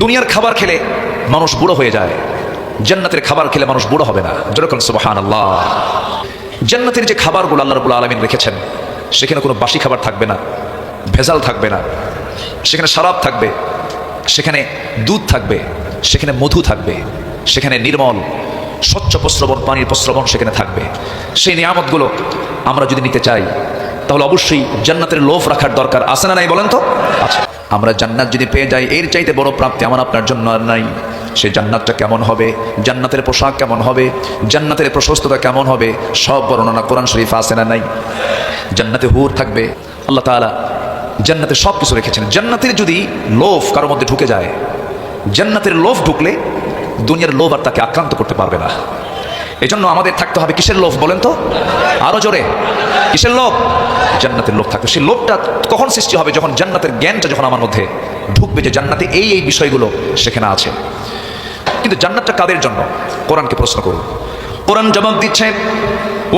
দুনিয়ার খাবার খেলে মানুষ বুড়ো হয়ে যায়, জান্নাতের খাবার খেলে মানুষ বুড়ো হবে না। যেরকম সুবহানাল্লাহ। জান্নাতের যে খাবারগুলো আল্লাহ রাব্বুল আলামিন রেখেছেন, সেখানে কোনো বাসি খাবার থাকবে না, ভেজাল থাকবে না, সেখানে শরাব থাকবে, সেখানে দুধ থাকবে, সেখানে মধু থাকবে, সেখানে নির্মল স্বচ্ছ প্রস্রবণ, পানির প্রস্রবণ সেখানে থাকবে। সেই নিয়ামতগুলো আমরা যদি নিতে চাই তাহলে অবশ্যই জান্নাতের লোভ রাখার দরকার আছে না নাই বলেন তো? আচ্ছা, আমরা জান্নাত যদি পেয়ে যাই, এর চাইতে বড় প্রাপ্তি আমার আপনার জন্য আর নাই। সেই জান্নাতটা কেমন হবে, জান্নাতের পোশাক কেমন হবে, জান্নাতের প্রশস্ততা কেমন হবে, সব বর্ণনা কোরআন শরীফ আছে না নাই? জান্নাতে হুর থাকবে, আল্লাহ তাআলা জান্নাতে সব কিছু রেখেছেন। জান্নাতের যদি লোভ কারোর মধ্যে ঢুকে যায়, জান্নাতের লোভ ঢুকলে দুনিয়ার লোভ আর তাকে আক্রান্ত করতে পারবে না। এই জন্য আমাদের থাকতে হবে কিসের লোভ বলেন তো? আরো জোরে, কিসের লোভ? জান্নাতের লোভ থাকবে। সেই লোভটা কখন সৃষ্টি হবে? যখন জান্নাতের জ্ঞানটা যখন আমার মধ্যে ঢুকবে যে জান্নাতে এই এই বিষয়গুলো সেখানে আছে। কিন্তু জান্নাতটা কাদের জন্য? কোরআনকে প্রশ্ন করুন, কোরআন জবাব দিচ্ছে,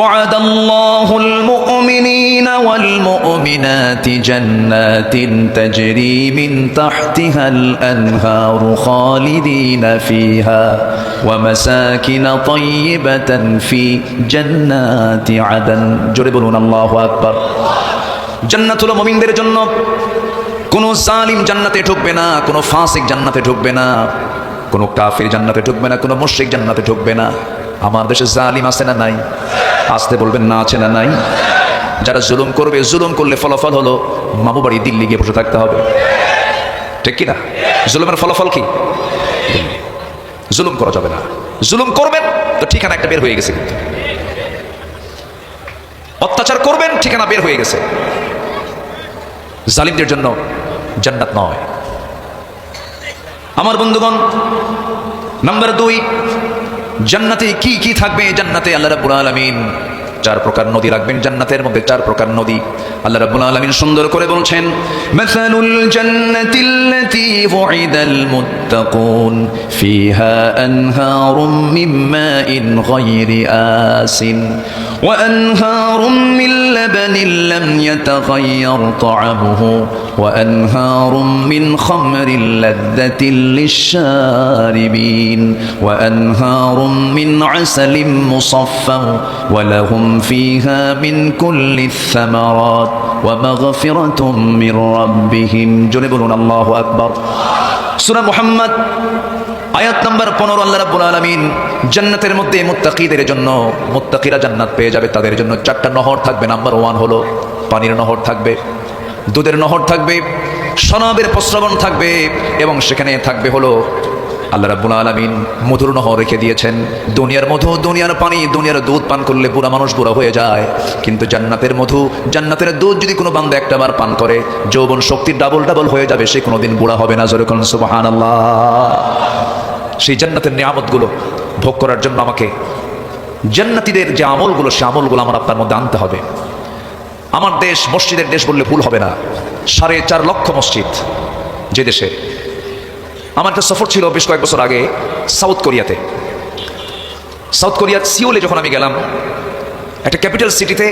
وعد الله المؤمنين والمؤمنات جنات تجري من تحتها الأنهار خالدين فيها ومساكن طيبة في جنات عدن। জোরে বলুন আল্লাহু আকবার। জান্নাত হলো মুমিনদের জন্য। কোনো জালিম জান্নাতে ঢুকবে না, কোনো ফাসিক জান্নাতে ঢুকবে না, কোনো কাফির জান্নাতে ঢুকবে না, কোনো মুশরিক জান্নাতে ঢুকবে না। আমার দেশে জালিম আছে না নাই? আসতে বলবেন না আছে না নাই? যারা জুলুম করবে, জুলুম করলে ফলাফল হলো মামু বাড়ি দিল্লি গিয়ে বসে থাকতে হবে, ঠিক কিনা? জুলুমের ফলাফল কি? জুলুম করা যাবে না। জুলুম করবেন তো ঠিকানা একটা বের হয়ে গেছে, কিন্তু অত্যাচার করবেন ঠিকানা বের হয়ে গেছে। জালিমদের জন্য জান্নাত নয়। আমার বন্ধুগণ, নাম্বার 2, জান্নাতে কি কি থাকবে? জান্নাতে আল্লাহ রাব্বুল আলামিন 4 প্রকার নদী রাখবেন। জান্নাতের মধ্যে 4 প্রকার নদী আল্লাহ রাব্বুল আলামিন সুন্দর করে বলছেন, মাসালুল জান্নাতিল্লাতী ওয়িদাল মুত্তাকুন ফিহা আনহারুম মিন মাইন গায়রি আসিন ওয়া আনহারুম মিন লাবানিন লাম ইয়াতাগায়্যার তা'আমুহু ওয়া আনহারুম মিন খামরিন লাযযাতিন লিশ-শারিবিন ওয়া আনহারুম মিন আসালিন মুসাফফা ওয়া লাহুম ফিহা মিন কুল্লিস সামারাত ওয়া মাগফিরাতুম মির রাব্বিহিম। জোরে বলুন আল্লাহু আকবার। সূরা মুহাম্মদ আয়াত নাম্বার 15 আল্লাহ রাব্বুল আলামিন জান্নাতের মধ্যে মুত্তাকিদের জন্য, মুত্তাকিরা জান্নাত পেয়ে যাবে, তাদের জন্য 4টা নহর থাকবে। নাম্বার 1 হলো পানির নহর থাকবে, দুধের নহর থাকবে, শরাবের প্রস্রবণ থাকবে, এবং সেখানে থাকবে হলো আল্লাহ রাব্বুল আলামিন মধুর নহর রেখে দিয়েছেন। দুনিয়ার মধু, দুনিয়ার পানি, দুনিয়ার দুধ পান করলে বুড়া মানুষ বুড়া হয়ে যায়, কিন্তু জান্নাতের মধু, জান্নাতের দুধ যদি কোনো বান্দা একটাবার পান করে, যৌবন শক্তি ডাবল ডাবল হয়ে যাবে, সে কোনোদিন বুড়া হবে না। জোরে বলুন সুবহানাল্লাহ। সেই জান্নাতের নিয়ামতগুলো ভোগ করার জন্য আমাকে জান্নাতীদের যে আমলগুলো, সে আমলগুলো আমার আপনার মধ্যে আনতে হবে। আমার দেশ মসজিদের দেশ বললে ভুল হবে না। 4.5 লক্ষ মসজিদ যে দেশে। আমার একটা সফর ছিল বেশ কয়েক বছর আগে সাউথ কোরিয়াতে। সাউথ কোরিয়ার সিওলে যখন আমি গেলাম, একটা ক্যাপিটাল সিটিতে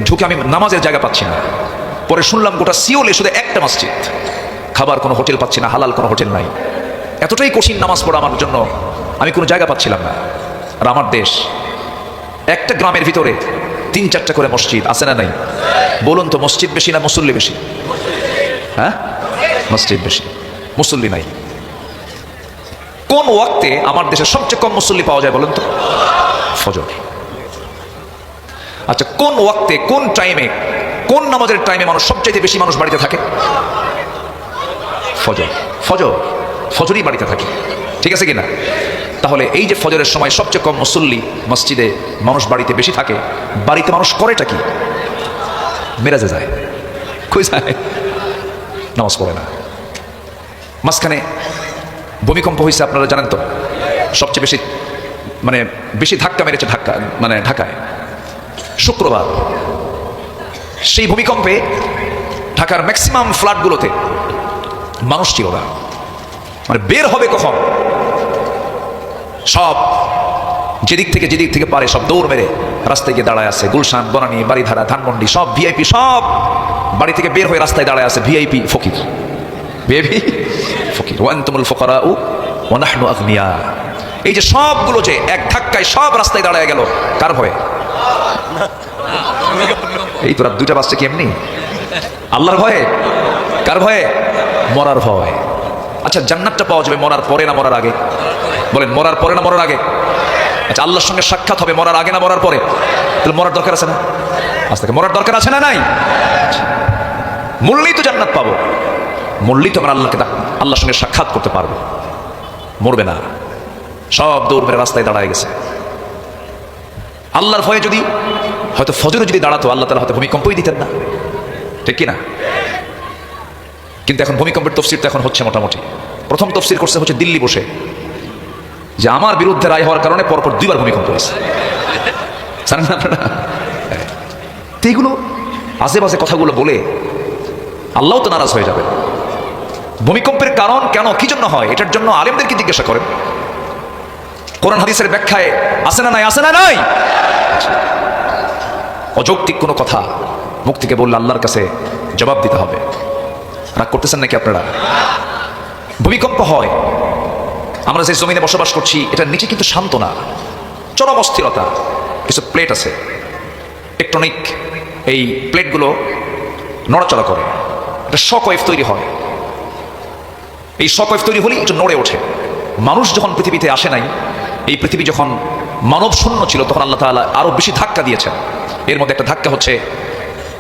ঢুকে আমি নামাজের জায়গা পাচ্ছি না। পরে শুনলাম গোটা সিওলে শুধু একটা মসজিদ, খাবার কোনো হোটেল পাচ্ছি না, হালাল কোনো হোটেল নাই। এতটাই কঠিন নামাজ পড়া আমার জন্য, আমি কোনো জায়গা পাচ্ছিলাম না। আর আমার দেশ, একটা গ্রামের ভিতরে 3-4টা করে মসজিদ আছে না নাই? বলুন তো, মসজিদ বেশি না মুসল্লি বেশি? হ্যাঁ, মসজিদ বেশি, মুসল্লি নাই। কোন ওয়াক্তে আমার দেশে সবচেয়ে কম মুসল্লি পাওয়া যায় বলেন তো? ফজর। আচ্ছা, কোন ওয়াক্তে, কোন টাইমে, কোন নামাজের টাইমে মানুষ সবচেয়ে বেশি মানুষ বাড়িতে থাকে? ফজর। ফজর, ফজরই বাড়িতে থাকে, ঠিক আছে কিনা? তাহলে এই যে ফজরের সময় সবচেয়ে কম মুসল্লি মসজিদে, মানুষ বাড়িতে বেশি থাকে, বাড়িতে মানুষ করেটা কি? মেরাজে যায়, কই যায়? নামাজ পড়ে না। মাঝখানে ভূমিকম্প হয়েছে, আপনারা জানেন তো, সবচেয়ে বেশি বেশি ধাক্কা মেরেছে ঢাকায় শুক্রবার। সেই ভূমিকম্পে ঢাকার ম্যাক্সিমাম ফ্ল্যাটগুলোতে মানুষ ছিল না। বের হবে কখন? সব যেদিক থেকে পারে সব দৌড় মেরে রাস্তায় গিয়ে দাঁড়ায় আছে। গুলশান, বনানী, বাড়িধারা, ধানমন্ডি, সব ভিআইপি সব বাড়ি থেকে বের হয়ে রাস্তায় দাঁড়ায় আছে। ভিআইপি ফকির, ভিআইপি ফকির। ওয়া আনতুমুল ফুকারাউ ওয়া নাহনু আগনিয়া। এই যে সবগুলো যে এক ধাক্কায় সব রাস্তায় দাঁড়ায় গেল, কার ভয়ে? এই তো রাত 2টা বাজছে কি এমনি? আল্লাহর ভয়ে। কার ভয়ে? মরার ভয়। আচ্ছা, জান্নাতটা পাওয়া যাবে মরার পরে না মরার আগে? বলেন, মরার পরে না মরার আগে? আচ্ছা, আল্লাহর সঙ্গে সাক্ষাৎ হবে মরার আগে না মরার পরে? তাহলে মরার দরকার আছে না? আজ থেকে মরার দরকার আছে না নাই? মরলেই তো জান্নাত পাবো, মরলেই তো আমরা আল্লাহর সঙ্গে সাক্ষাৎ করতে পারবো। মরবে না, সব দৌড় মেরে রাস্তায় দাঁড়ায় গেছে। আল্লাহর ভয়ে যদি হয়তো ফজরে যদি দাঁড়াতো, আল্লাহ তাআলা হয়তো ভূমিকম্পই দিতেন না, ঠিক কিনা? কিন্তু এখন ভূমিকম্পের তফসির তো এখন হচ্ছে মোটামুটি। প্রথম তফসির করছে হচ্ছে দিল্লি বসে, যে আমার বিরুদ্ধে রায় হওয়ার কারণে পরপর 2বার ভূমিকম্প হয়েছে। জানেন না আপনারা? তো এইগুলো আজে বাজে কথাগুলো বলে আল্লাহ তো নারাজ হয়ে যাবে। ভূমিকম্পের কারণ কেন, কি জন্য হয়, এটার জন্য আলেমদেরকে জিজ্ঞাসা করেন। কোরআন হাদিসের ব্যাখ্যায় আছে না নাই? আছে না নাই? অযৌক্তিক কোনো কথা মুখ থেকে বললে আল্লাহর কাছে জবাব দিতে হবে। রাগ করতেছেন নাকি আপনারা? ভূমিকম্প হয়, আমরা যে জমিনে বসবাস করছি এটার নিচে কিন্তু শান্ত না, চরম অস্থিরতা। কিছু প্লেট আছে, টেকটনিক, এই প্লেটগুলো নড়াচড়া করে, এটা শক ওয়েভ তৈরি হয়। এই শক ওয়েভ তৈরি হলেই এটা নড়ে ওঠে। মানুষ যখন পৃথিবীতে আসে নাই, এই পৃথিবী যখন মানব শূন্য ছিল, তখন আল্লাহ তাআলা আরো বেশি ধাক্কা দিয়েছেন। এর মধ্যে একটা ধাক্কা হচ্ছে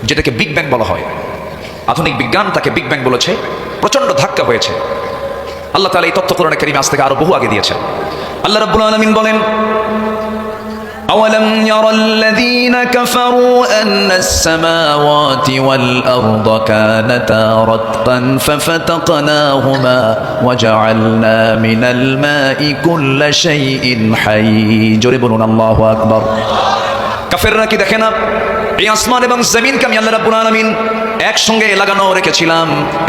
যেটাকে বিগ ব্যাং বলা হয়। আধুনিক বিজ্ঞান তাকে বিগ ব্যাং বলেছে। প্রচন্ড ধাক্কা হয়েছে। আল্লাহ তাআলা এই তথ্য কোরআনে কারীমে আজ থেকে আরো বহু আগে দিয়েছেন। আল্লাহ রাব্বুল আলামিন বলেন, أولم يرى الذين كفروا أن السماوات والأرض كانتا رتقا ففتقناهما وجعلنا من الماء كل شيء حي জোরে বলুন আল্লাহু আকবার। কাফেররা কি দেখে না এই আসমান এবং জমিনকে আমি আল্লাহ রাব্বুল আলামিন একসঙ্গে লাগানো রেখেছিলাম,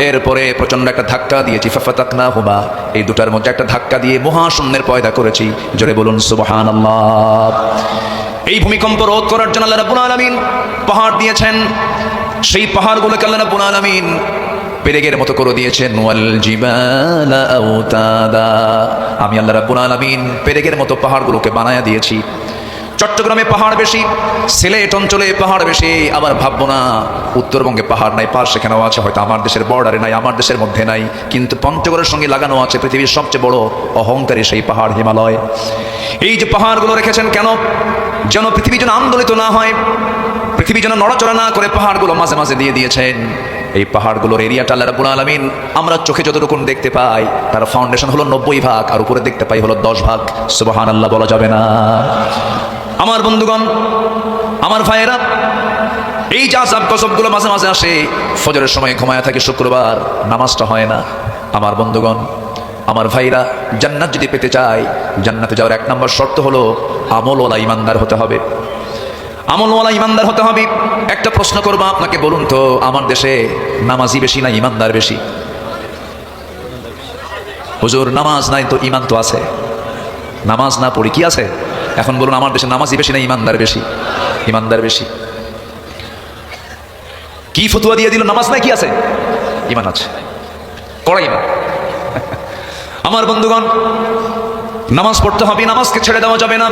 এরপরে প্রচন্ড একটা ধাক্কা দিয়েছি, ফাফাতাকনাহুমা, এই দুটার মধ্যে একটা ধাক্কা দিয়ে মহাশূন্যের পয়দা করেছি। জোরে বলুন সুবহানাল্লাহ। এই ভূমিকম্প রোধ করার জন্য আল্লাহ রাব্বুল আলামিন পাহাড় দিয়েছেন। সেই পাহাড়গুলোকে আল্লাহ রাব্বুল আলামিন পেরেকের মতো করে দিয়েছেন। ওয়াল জিবালা আওতাদা, আমি আল্লাহ রাব্বুল আলামিন পেরেকের মতো পাহাড়গুলোকে বানায়া দিয়েছি। চট্টগ্রামে পাহাড় বেশি, সিলেট অঞ্চলে পাহাড় বেশি। আবার ভাববো না উত্তরবঙ্গে পাহাড় নাই, পাহাড় সেখানেও আছে, হয়তো আমার দেশের বর্ডারে নাই, আমার দেশের মধ্যে নাই, কিন্তু পঞ্চগড়ের সঙ্গে লাগানো আছে পৃথিবীর সবচেয়ে বড় অহংকারী সেই পাহাড় হিমালয়। এই যে পাহাড়গুলো রেখেছেন কেন? যেন পৃথিবী যেন আন্দোলিত না হয়, পৃথিবী যেন নড়াচড়া না করে, পাহাড়গুলো মাঝে মাঝে দিয়ে দিয়েছেন। এই পাহাড়গুলোর এরিয়াটা আল্লাহ রাব্বুল আলামিন আমরা চোখে যতটুকু দেখতে পাই তার ফাউন্ডেশন হলো 90 ভাগ, আর উপরে দেখতে পাই হলো 10 ভাগ। সুবহানাল্লাহ বলা যাবে না? আমার বন্ধুগণ, আমার ভাইয়েরা, এই যে আযাব গজবগুলো মাঝে মাঝে আসে, ফজরের সময় ঘুমায় থাকে, শুক্রবার নামাজটা হয় না। আমার বন্ধুগণ, আমার ভাইরা, জান্নাত যদি পেতে চায়, জান্নাতে যাওয়ার 1 নম্বর শর্ত হলো আমলওয়ালা ইমানদার হতে হবে। আমলওয়ালা ইমানদার হতে হবে। একটা প্রশ্ন করবো আপনাকে, বলুন তো আমার দেশে নামাজি বেশি না ইমানদার বেশি? হুজুর নামাজ নাই তো ইমান তো আছে। নামাজ না পড়ি কি আছে? এখন বলুন আমার দেশে নামাজি বেশি না ইমানদার বেশি? ইমানদার বেশি। কি ফতোয়া দিয়ে দিল? নামাজ নাই, কি আছে? ইমান আছে, কড়া ইমান। আমার বন্ধুগণ, নামাজ পড়তে হবে, নামাজকে ছেড়ে দেওয়া যাবে না।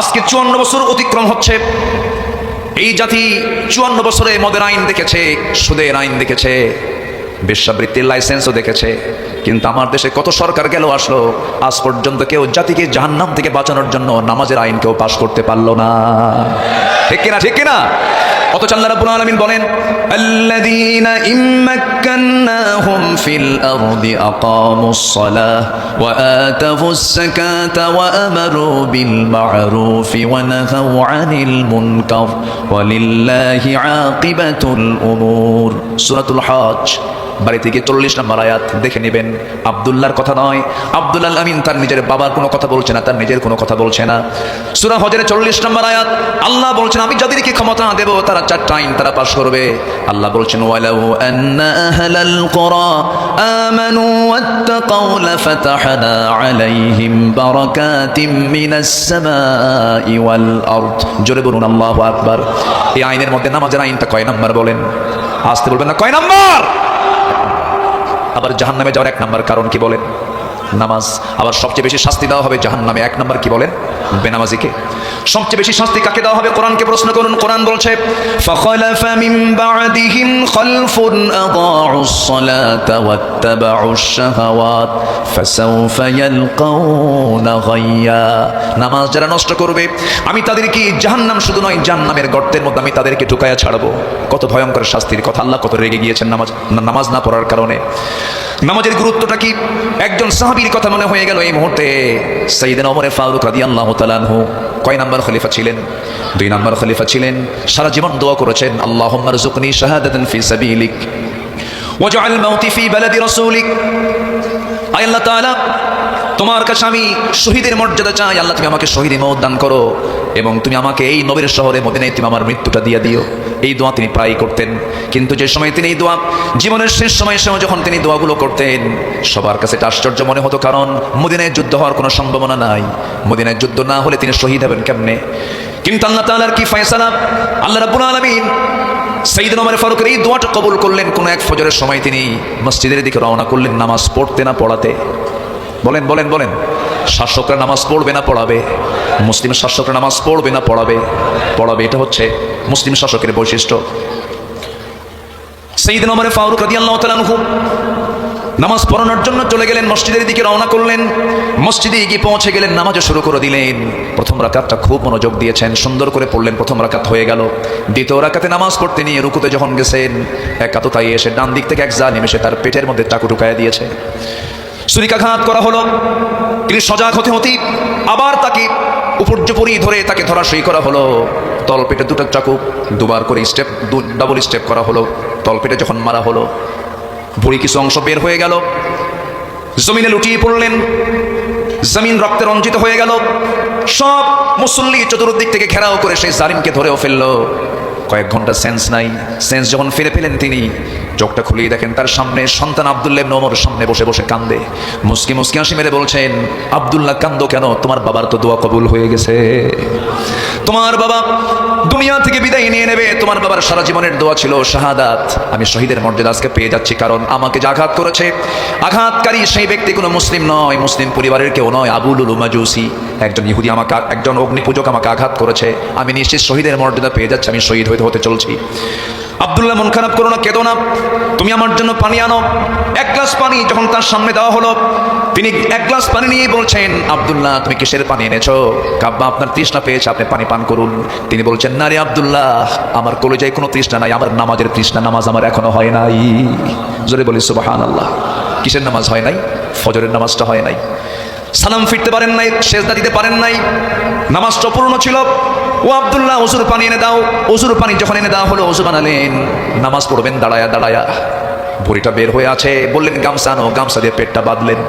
আজকে 54 বছর অতিক্রম হচ্ছে। এই জাতি 54 বছরে মদের আইন দেখেছে, সুদের আইন দেখেছে, বেশ্যাবৃত্তির লাইসেন্সও দেখেছে, কিন্তু আমার দেশে কত সরকার গেল আসলো, আজ পর্যন্ত কেউ জাতিকে জাহান্নাম থেকে বাঁচানোর জন্য নামাজের আইন কেউ পাশ করতে পারলো না। ঠিক কিনা? ঠিক কিনা? অথচ আল্লাহ রাব্বুল আলামিন বলেন, আল্লাযীনা ইম্মাক্কান্নাহুম ফিল আরদি আকামুস সালাহ ওয়া আতাফুস যাকাতা ওয়া আমারু বিল মা'রুফি ওয়া নাহাউ আনিল মুনকার ওয়া লিল্লাহি আকিবাতুল উমুর। সূরাতুল হজ বাড়ি থেকে 40 নম্বর আয়াত দেখে নেবেন। আব্দুল্লাহর কথা নয়, আব্দুল আমিন তার নিজের বাবার কোনো কথা বলছে না, তার নিজের কোনো কথা বলছে না। সূরা হজের 40 নম্বর আয়াত আল্লাহ বলছেন, আমি যাদেরকে ক্ষমতা দেব তারা 4টা আইন তারা পাশ করবে। আল্লাহ বলছেন, ওয়ালাউ আন্না আহলাল কুরা আমানু ওয়াত্তাকাউ লাফাতাহনা আলাইহিম বারাকাতিম মিনাস সামাই ওয়াল আরদ। জোরে বলুন আল্লাহু আকবার। এই আইনের মধ্যে নামাজের আইনটা কয় নাম্বার বলেন? আসতে বলবেন না, কয় নাম্বার? আবার জাহান্নামে যাওয়ার 1 নম্বর কারণ কি বলেন? নামাজ। আবার সবচেয়ে বেশি শাস্তি দেওয়া হবে জাহান্নামে 1 নম্বর কি বলেন? বেনামাজিকে। সবচেয়ে বেশি শাস্তি কাকে দেওয়া হবে? কোরআনকে প্রশ্ন করুন। কোরআন বলছে ফাখালাফা মিন বা'দিহিম খালফুন আদাউস সালাতা ওয়াত্তাবাউশ শাহাওয়াত ফাসাউফা ইয়ালকাউনা গায়্যা। নামাজ যারা নষ্ট করবে আমি তাদেরকে জাহান্নাম শুধু নয় জাহান্নামের গর্তের মধ্যে আমি তাদেরকে ঢুকায়া ছাড়বো। কত ভয়ঙ্কর শাস্তির কথা! আল্লাহ কত রেগে গিয়েছেন নামাজ না পড়ার কারণে। নামাজের গুরুত্বটা কি? একজন সাহাবীর কথা মনে হয়ে গেল এই মুহূর্তে। সাইয়েদনা ওমর ফারুক রাদিয়াল্লাহু তাআলা আনহু কয় নাম্বার খলিফা ছিলেন? 2 নম্বর খলিফা ছিলেন। সারা জীবন দোয়া করেছেন, আল্লাহুম্মা রযুকনি শাহাদাতান ফি সাবিলিক ওয়াজআল মাউতি ফি বালাদি রাসূলিক। আয় আল্লাহ তাআলা, তোমার কাছে আমি শহীদের মর্যাদা চাই। আল্লাহ তুমি আমাকে শহীদ মওত দান করো এবং তুমি আমাকে এই নবীর শহরে মদিনায় তুমি আমার মৃত্যুটা দিয়ে দিও। এই দোয়া তিনি প্রায় করতেন। কিন্তু যে সময় তিনি এই দোয়া জীবনের শেষ সময় যখন তিনি দোয়াগুলো করতেন সবার কাছে এটা আশ্চর্য মনে হতো, কারণ মদিনায় যুদ্ধ হওয়ার কোনো সম্ভাবনা নাই। মদিনায় যুদ্ধ না হলে তিনি শহীদ হবেন কেমনে? কিন্তু আল্লাহ তাআলার কি ফয়সালা! আল্লাহ রাব্বুল আলামিন সাইয়েদনা ওমর ফারুকের এই দোয়াটা কবুল করলেন। কোন এক ফজরের সময় তিনি মসজিদের দিকে রওনা করলেন নামাজ পড়তে না পড়াতে। বলেন বলেন বলেন, শাসকরা নামাজ পড়বে না পড়াবে? মুসলিম শাসকরা নামাজ পড়বে না পড়াবে? পড়াবে। এটা হচ্ছে মুসলিম শাসকের বৈশিষ্ট্য। সাইয়েদনা ওমর ফারুক রাদিয়াল্লাহু তাআলা আনহু নামাজ পড়ানোর জন্য চলে গেলেন, মসজিদের দিকে রওনা করলেন। মসজিদে গিয়ে পৌঁছে গেলেন, নামাজও শুরু করে দিলেন। প্রথম রাকাতটা খুব মনোযোগ দিয়েছেন, সুন্দর করে পড়লেন। প্রথম রাকাত হয়ে গেল। দ্বিতীয় রাকাতে নামাজ পড়তে নিয়ে রুকুতে যখন গেছেন একাততায় এসে ডান দিক থেকে এক জালিম এসে তার পেটের মধ্যে চাকু ঢুকায়া দিয়েছে। ছুরিকাঘাত করা হলো। তিনি সজাগ হতে হতেই আবার তাকে উপর্যুপরি ধরে তাকে ধরাশয়ী করা হলো। তলপেটে 2টা চাকু দুবার করে ডাবল স্টেপ করা হলো। তলপেটে যখন মারা হলো ভুঁড়ি কিছু অংশ বের হয়ে গেল, জমিনে লুটিয়ে পড়লেন। জমিন রক্তে রঞ্জিত হয়ে গেল। সব মুসল্লি চতুর্দিক থেকে ঘেরাও করে সেই জালিমকে ধরেও ফেললো। কয়েক ঘন্টা সেন্স নাই। সেন্স যখন ফিরে পেলেন তিনি চোখটা খুলিয়ে দেখেন তার সামনে সন্তান আব্দুল্লাহ ইবনে ওমর সামনে বসে বসে কান্দে। মুস্কি মুস্কি হাসি মেরে বলছেন, আব্দুল্লাহ কান্দো কেন? তোমার বাবার তো দোয়া কবুল হয়ে গেছে। তোমার বাবা দুনিয়া থেকে বিদায় নিয়ে নেবে। তোমার বাবার সারা জীবনের দোয়া ছিল শাহাদাত। আমি শহীদের মর্যাদা আজকে পেয়ে যাচ্ছি, কারণ আমাকে যে আঘাত করেছে আঘাতকারী সেই ব্যক্তি কোনো মুসলিম নয়, মুসলিম পরিবারের কেউ নয়, আবু লুলু মাজুসি একজন ইহুদি আমাকে, একজন অগ্নিপূজক আমাকে আঘাত করেছে। আমি নিশ্চিত শহীদের মর্যাদা পেয়ে যাচ্ছি, আমি শহীদ হতে চলছি। আব্দুল্লাহ, মন খারাপ করো না, কেঁদো না, তুমি আমার জন্য পানি আনো। 1 গ্লাস পানি যখন তার সামনে দেওয়া হলো তিনি 1 গ্লাস পানি নিয়ে বলছেন, আব্দুল্লাহ তুমি কিসের পানি এনেছো? কাব্বা আপনার তৃষ্ণা পেয়েছে, আপনি পানি পান করুন। তিনি বলছেন, না রে আব্দুল্লাহ, আমার কলেজায় কোনো তৃষ্ণা নাই, আমার নামাজের তৃষ্ণা, নামাজ আমার এখনো হয় নাই। জোরে বলি সুবহানাল্লাহ। কিসের নামাজ হয় নাই? ফজরের নামাজটা হয় নাই। সালাম ফিরতে পারেন নাই, সেজদা দিতে পারেন নাই, নামাজটা অপূর্ণ ছিল। ও আব্দুল্লাহ, ওযুর পানি এনে দাও। ওযুর পানি যখন এনে দেওয়া হলো ওযু বানালেন, নামাজ পড়বেন দাঁড়ায়া দাঁড়ায়া। ভুঁড়িটা বের হয়ে আছে, বললেন গামছা আনো। গামছা দিয়ে পেটটা বাঁধলেন।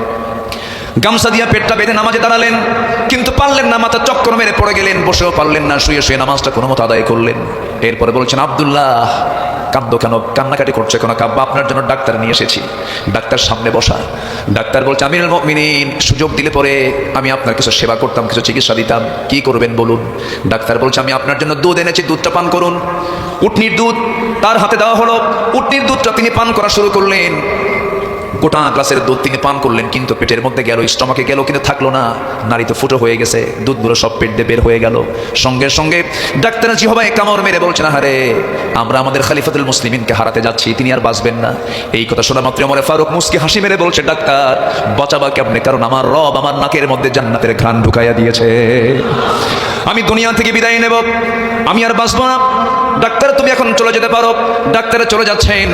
গামছা দিয়ে পেটটা বেঁধে নামাজে দাঁড়ালেন, কিন্তু পারলেন না, মাথা চক্কর মেরে পড়ে গেলেন। বসেও পারলেন না, শুয়ে শুয়ে নামাজটা কোনো মতো আদায় করলেন। এরপরে বলছেন, আব্দুল্লাহ কান্দো কেন, কান্নাকাটি করছে কেন? কাব্বা আপনার জন্য ডাক্তার নিয়ে এসেছি। ডাক্তার সামনে বসা। ডাক্তার বলছে, আমিরুল মুমিনিন, সুযোগ দিলে পরে আমি আপনার কিছু সেবা করতাম, কিছু চিকিৎসা দিতাম, কি করবেন বলুন? ডাক্তার বলছে, আমি আপনার জন্য দুধ এনেছি, দুধটা পান করুন। উটনির দুধ তার হাতে দেওয়া হলো। উটনির দুধটা তিনি পান করা শুরু করলেন। গোটা গ্লাসের দুধ তিনি পান করলেন, কিন্তু পেটের মধ্যে গেল, স্টমাকে গেল, কিন্তু থাকলো না। নারী তো ফুটো হয়ে গেছে, দুধগুলো সব পেট দিয়ে বের হয়ে গেল। সঙ্গে সঙ্গে ডাক্তার জিহবায় কামড় মেরে বলছেন, আরে আমরা আমাদের খলিফাতুল মুসলিমিনকে হারাতে যাচ্ছি, তিনি আর বাঁচবেন না। এই কথা শোনা মাত্র ওমর ফারুক মুস্কি হাসি মেরে বলছে, ডাক্তার বাঁচাবা কেমনে? কারণ আমার রব আমার নাকের মধ্যে জান্নাতের ঘ্রাণ ঢুকাইয়া দিয়েছে। আমি দুনিয়া থেকে বিদায় নেব, আমি আর বাঁচবো না। ডাক্তার তুমি এখন চলে যেতে পারো। ডাক্তারে চলে যাচ্ছেন,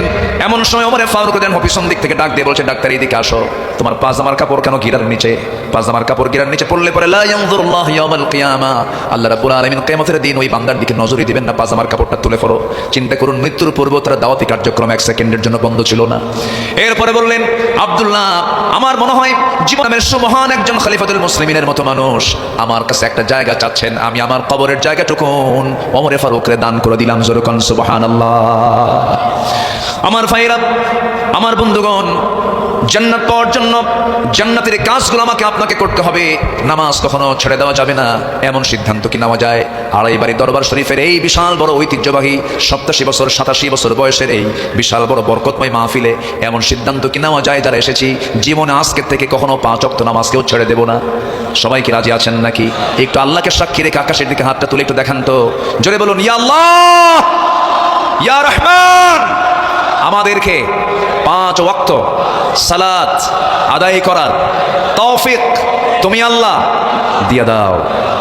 এমন সময় ওমর ফারুক দেন পিছন দিক থেকে ডাক দিয়ে বলছে, ডাক্তার এদিকে আসো। তোমার পাজামার কাপড় কেন গিরার নিচে? পাজামার কাপড় গিরার নিচে পড়লে পরে লা ইয়ানজুরুল্লাহু ইয়াওমাল কিয়ামা, আল্লাহ রাব্বুল আলামিন কিয়ামতের দিন ওই বান্দার দিকে নজরই দিবেন না। পাজামার কাপড়টা তুলে ফেলো। চিন্তা করুন, মৃত্যুর পূর্বে তার দাওয়াতি কার্যক্রম 1 সেকেন্ডের জন্য বন্ধ ছিল না। এরপরে বললেন, আব্দুল্লাহ আমার মনে হয় জীবনের সুমহান একজন খলিফাতুল মুসলিমিনের মতো মানুষ আমার কাছে একটা জায়গা চাচ্ছেন, আমি আমার কবরের জায়গাটুকুন ওমর ফারুককে দান করে দিলাম। জোরে কোন সুবহানাল্লাহ। আমার ভাইরা, আমার বন্ধুগণ, জান্নাত পাওয়ার জন্য জান্নাতের এই কাজগুলো আমাকে আপনাকে করতে হবে, নামাজ কখনো ছেড়ে দেওয়া যাবে না, এমন সিদ্ধান্ত কি নেওয়া যায়? আড়াইবাড়ি দরবার শরীফের এই বিশাল বড় ঐতিহ্যবাহী 87 বছর 87 বছর বয়সের এই বিশাল বড় বরকতময় মাহফিলে এমন সিদ্ধান্ত কি নেওয়া যায় যারা এসেছি জীবনে আজকের থেকে কখনো 5 ওয়াক্ত নামাজ কেউ ছেড়ে দেব না? সবাই কি রাজি আছেন নাকি? একটু আল্লাহকে সাক্ষী রেখে আকাশের দিকে হাতটা তুলে একটু দেখান তো, জোরে বলুন ইয়া আল্লাহ ইয়া রহমান, আমাদেরকে 5 ওয়াক্ত সালাত আদায় করার তৌফিক তুমি আল্লাহ দিয়ে দাও।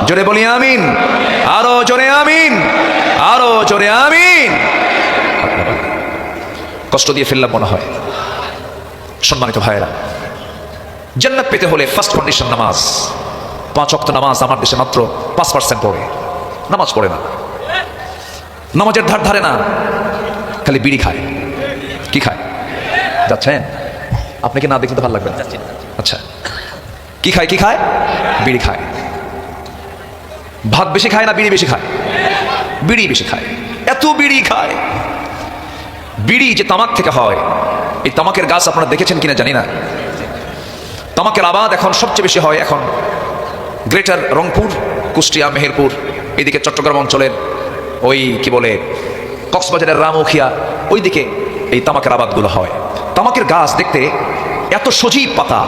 জোরে বলি আমিন, আরো জোরে আমিন, আরো জোরে আমিন। কষ্ট দিয়ে ফেললাম মনে হয়। সম্মানিত ভাইয়েরা, জান্নাত পেতে হলে ফার্স্ট কন্ডিশন নামাজ। 5 ওয়াক্ত নামাজ আমার দেশে মাত্র 5% পড়ে, নামাজ পড়ে না, নামাজের ধার ধারে না, খালি বিড়ি খায়। কি খায়? যাচ্ছেন আপনাকে না দেখলে তো ভালো লাগবে না। আচ্ছা, কি খায়? কি খায়? বিড়ি খায়। ভাত বেশি খায় না বিড়ি বেশি খায়? বিড়ি বেশি খায়। এত বিড়ি খায়। বিড়ি যে তামাক থেকে হয়, এই তামাকের গাছ আপনারা দেখেছেন কিনা জানি না। তামাকের আবাদ এখন সবচেয়ে বেশি হয় এখন গ্রেটার রংপুর, কুষ্টিয়া, মেহেরপুর, এদিকে চট্টগ্রাম অঞ্চলের ওই কি বলে কক্সবাজারের রামুখিয়া, ওইদিকে এই তামাকের আবাদগুলো হয়। তামাকের গাছ দেখতে এত সজীব পাতা,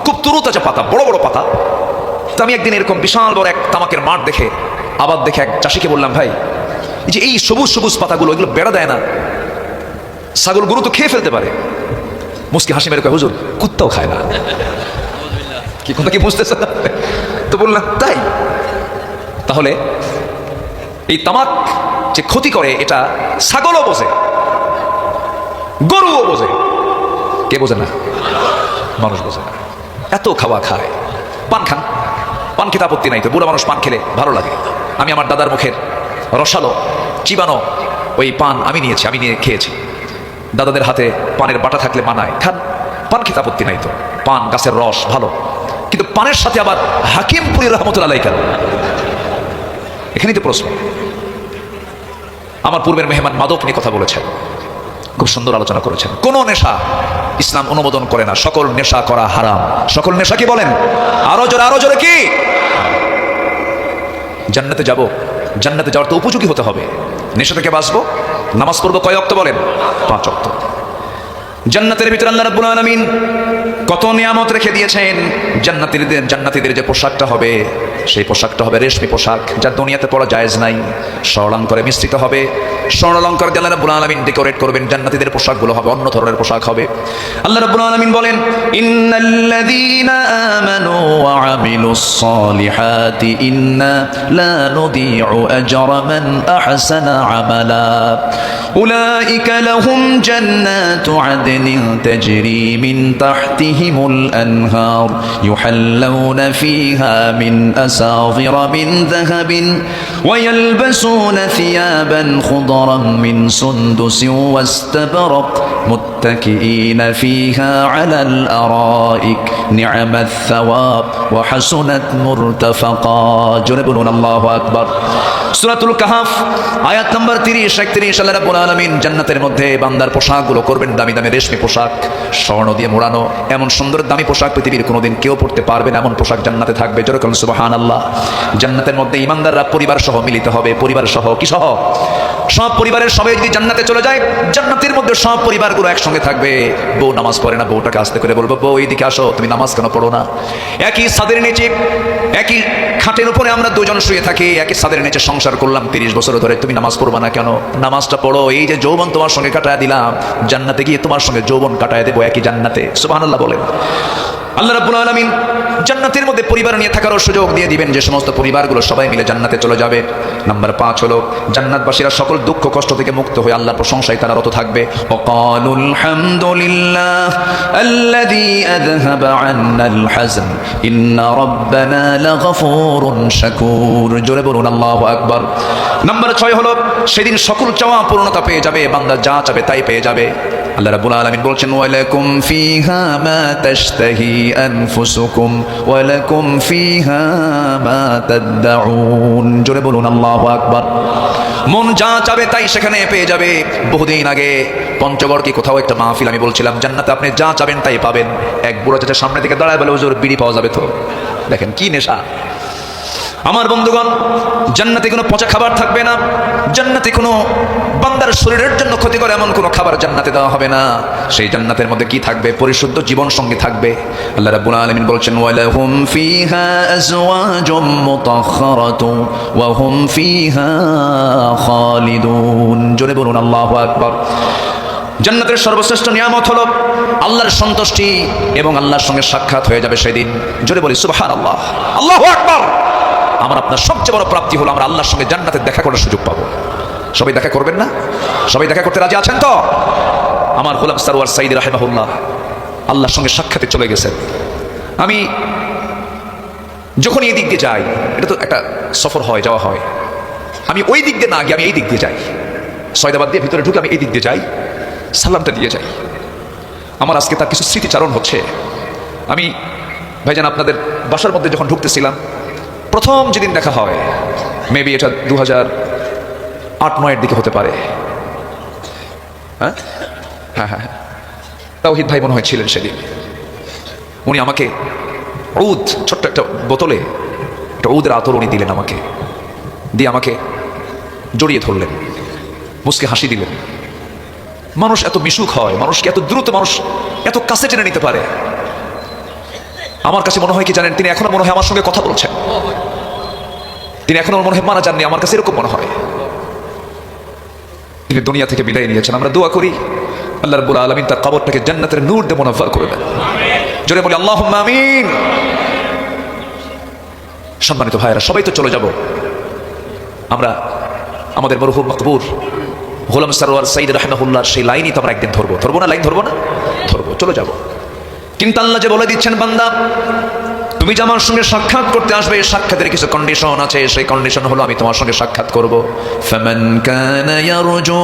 খুব তরুতাজা পাতা, বড় বড় পাতা। তো আমি একদিন এরকম বিশাল বড় এক তামাকের মাঠ দেখে, আবাদ দেখে এক চাষিকে বললাম, ভাই এই যে এই সবুজ সবুজ পাতাগুলো, এগুলো বেড়া দেয় না? ছাগল গরু তো খেয়ে ফেলতে পারে। মুস্কি হাসি মেরে কয়, হুজুর কুত্তাও খায় না। কি কথা কি বুঝতেছে? তো বললাম তাই। তাহলে এই তামাক যে ক্ষতি করে এটা ছাগলও বোঝে, গরুও বোঝে, কে বোঝে না? মানুষ বোঝে না। এত খাওয়া খায়। পান খান, পান খেতে আপত্তি নাই তো, বুড়া মানুষ পান খেলে ভালো লাগে। আমি আমার দাদার মুখের রসালো চিবানো ওই পান আমি নিয়েছি, আমি নিয়ে খেয়েছি। দাদাদের হাতে পানের বাটা থাকলে মানায়, খান, পান খেতে আপত্তি নাই তো, পান গাছের রস ভালো। কিন্তু পানের সাথে আবার হাকিমপুরি রহমতুল্লাহ আলাইহি কেন? এখানেই তো প্রশ্ন। আমার পূর্বের মেহমান মাদক নিয়ে কথা বলেছেন, খুব সুন্দর আলোচনা করেছেন। কোন নেশা ইসলাম অনুমোদন করে না, সকল নেশা করা হারাম। সকল নেশা কি বলেন? আরো জোরে, আরো জোরে কি? জান্নাতে যাব, জান্নাতে যাওয়ার তো উপযোগী হতে হবে। নেশা থেকে বাঁচবো, নামাজ পড়বো কয় ওয়াক্ত বলেন? 5 ওয়াক্ত। জান্নাতের ভিতরে আল্লাহ রাব্বুল আলামিন কত নিয়ামত রেখে দিয়েছেন। জান্নাতীদের যে পোশাকটা হবে, সেই পোশাকটা হবে রেশমি পোশাক, যা দুনিয়াতে পরা জায়েজ নাই। স্বর্ণালঙ্কারে মিশ্রিত হবে। স্বর্ণালঙ্কার দিয়ে আল্লাহ রাব্বুল আলামিন ডেকোরেট করবেন। জান্নাতীদের পোশাকগুলো হবে অন্য ধরনের পোশাক হবে। আল্লাহ রাব্বুল আলামিন বলেন, ইন্নাল্লাযীনা আমানু ওয়া আমিলুস সালিহাতি ইন্না লা নুদিউ আজরা মান আহসানা আমালা উলাইকা লাহুম জান্নাতু আদনিন তাজরি মিন তাহতিহিমুল আনহার ইউহাল্লাউনা ফীহা মিন أساور من ذهب ويلبسون ثيابا خضرا من سندس واستبرق متكئين فيها على الأرائك نعم الثواب وحسنت مرتفقا جنبنا الله أكبر সূরাতুল কাহফ আয়াত নাম্বার 30-31 আল্লাহ রাব্বুল আলামিন জান্নাতের মধ্যে বান্দার পোশাকগুলো করবেন দামি দামি রেশমি পোশাক, স্বর্ণ দিয়ে মোড়ানো। এমন সুন্দর দামি পোশাক পৃথিবীর কোনোদিন কেউ পরতে পারবে না, এমন পোশাক জান্নাতে থাকবে। জোরে বলুন সুবহানাল্লাহ। জান্নাতের মধ্যে ইমানদাররা পরিবার সহ মিলিত হবে। পরিবার সহ কি সহ? সব পরিবারের সবাই যদি জান্নাতে চলে যায়, জান্নাতের মধ্যে সব পরিবারগুলো একসঙ্গে থাকবে। বউ নামাজ পড়ে না, বউটাকে আস্তে করে বলবো, বউ এইদিকে আসো, তুমি নামাজ কেন পড়ো না? একই ছাদের নিচে, একই খাটের উপরে আমরা দুজন শুয়ে থাকি, একই ছাদের নিচে সংসার করলাম 30 বছর ধরে, তুমি নামাজ পড়বা না কেন? নামাজটা পড়ো। এই যে যৌবন তোমার সঙ্গে কাটায় দিলাম, জান্নাতে গিয়ে তোমার সঙ্গে যৌবন কাটায় দেবো একই জান্নাতে। সুবহানাল্লাহ বলেন। আল্লাহ রাব্বুল আলামিন জান্নাতের মধ্যে পরিবার নিয়ে থাকারও সুযোগ দিয়ে দিবেন, যে সমস্ত পরিবারগুলো সবাই মিলে জান্নাতে চলে যাবে। নাম্বার 5 হলো জান্নাতবাসীরা সকল দুঃখ কষ্ট থেকে মুক্ত হয়ে আল্লাহর প্রশংসায় তারা রত থাকবে। ওয়াকালুল হামদুলিল্লাহ আল্লাযী আযহাবা আন্নাল হাযন ইন্না রাব্বানা লাগফুরুন শাকুর। জোরে বলুন আল্লাহু আকবার। নাম্বার 6 হলো সেদিন সকল চাওয়া পূর্ণতা পেয়ে যাবে, বান্দা যা চাবে তাই পেয়ে যাবে। আল্লাহ রাব্বুল আলামিন বলছেন ওয়ালাকুম ফিহা মা তাশতাহি আনফুসুকুম ওয়ালাকুম ফিহা মা তাদউন। জোরে বলুন আল্লাহু আকবার। মন যা চাবে তাই সেখানে পেয়ে যাবে। বহুদিন আগে পঞ্চগড় কি কোথাও একটা মাহফিল আমি বলছিলাম জান্নাতে আপনি যা চাবেন তাই পাবেন। এক বুড়ো চাচা সামনে থেকে দাঁড়ায় বলে হুজুর বিড়ি পাওয়া যাবে তো? দেখেন কি নেশা। আমার বন্ধুগণ, জান্নাতে কোনো পচা খাবার থাকবে না, জান্নাতে কোনো বান্দার শরীরের জন্য ক্ষতিকর এমন কোনো খাবার জান্নাতে দেওয়া হবে না। সেই জান্নাতের মধ্যে কি থাকবে? পরিশুদ্ধ জীবন সঙ্গী থাকবে। আল্লাহ রাব্বুল আলামিন বলছেন ওয়ালাহুম ফিহা আজওয়াজুম মুতাহহারাতুন ওয়া হুম ফিহা খালিদুন। জোরে বলুন আল্লাহু আকবার। জান্নাতের সর্বশ্রেষ্ঠ নিয়ামত হলো আল্লাহর সন্তুষ্টি এবং আল্লাহর সঙ্গে সাক্ষাৎ হয়ে যাবে সেদিন। জোরে বলি সুবহানাল্লাহ, আল্লাহু আকবার। আমার আপনার সবচেয়ে বড় প্রাপ্তি হলো আমরা আল্লাহর সঙ্গে জান্নাতে দেখা করার সুযোগ পাবো। সবাই দেখা করবেন না? সবাই দেখা করতে রাজি আছেন তো? আমার গোলাম সারওয়ার সাঈদী রাহিমাহুল্লাহ আল্লাহর সঙ্গে সাক্ষাতে চলে গেছেন। আমি যখন এই দিক দিয়ে যাই, এটা তো একটা সফর হয়, যাওয়া হয়, আমি ওই দিক দিয়ে না গিয়ে আমি এই দিক দিয়ে যাই, সয়দাবাদ দিয়ে ভিতরে ঢুকে আমি এই দিক দিয়ে যাই, সালামটা দিয়ে যাই। আমার আজকে তার কিছু স্মৃতিচারণ হচ্ছে। আমি ভাইজান আপনাদের বাসার মধ্যে যখন ঢুকতেছিলাম, প্রথম যেদিন দেখা হয়, মেবি এটা 2008-09 দিকে হতে পারে। হ্যাঁ হ্যাঁ হ্যাঁ, তাওহীদ ভাই মনে হয় ছিলেন সেদিন। উনি আমাকে ঔদ, ছোট্ট একটা বোতলে একটা ঔদের আতর উনি দিলেন আমাকে, দিয়ে আমাকে জড়িয়ে ধরলেন, মুসকে হাসি দিলেন। মানুষ এত মিশুক হয়, মানুষকে এত দ্রুত মানুষ এত কাছে টেনে নিতে পারে। আমার কাছে মনে হয় কি জানেন, তিনি এখনো মনে হয় আমার সঙ্গে কথা বলছেন, তিনি এখনো মনে হয় মারা যাননি। আমার কাছে এরকম মনে হয় তিনি দুনিয়া থেকে বিদায় নিয়েছেন। আমরা দোয়া করি আল্লাহ রাব্বুল আলামিন তার কবরটাকে জান্নাতের নূর দিয়ে মুনাফফর করে দেন। জোরে বলি আল্লাহুম্মা আমিন। সম্মানিত ভাইরা, সবাই তো চলে যাব। আমরা আমাদের মরহুম মকবুর গোলাম সারওয়ার সাঈদী রাহিমাহুল্লাহ সেই লাইনই তো আমরা একদিন ধরবো। ধরবো না? লাইন ধরবো না? ধরবো, চলে যাব। কিন্তু আল্লাহ যে বলে দিচ্ছেন, বান্দা তুমি যে আমার সঙ্গে সাক্ষাৎ করতে আসবে, সাক্ষাতের কিছু কন্ডিশন আছে। সেই কন্ডিশন হলো আমি তোমার সঙ্গে সাক্ষাৎ করব। ফামান কানা ইয়ারজু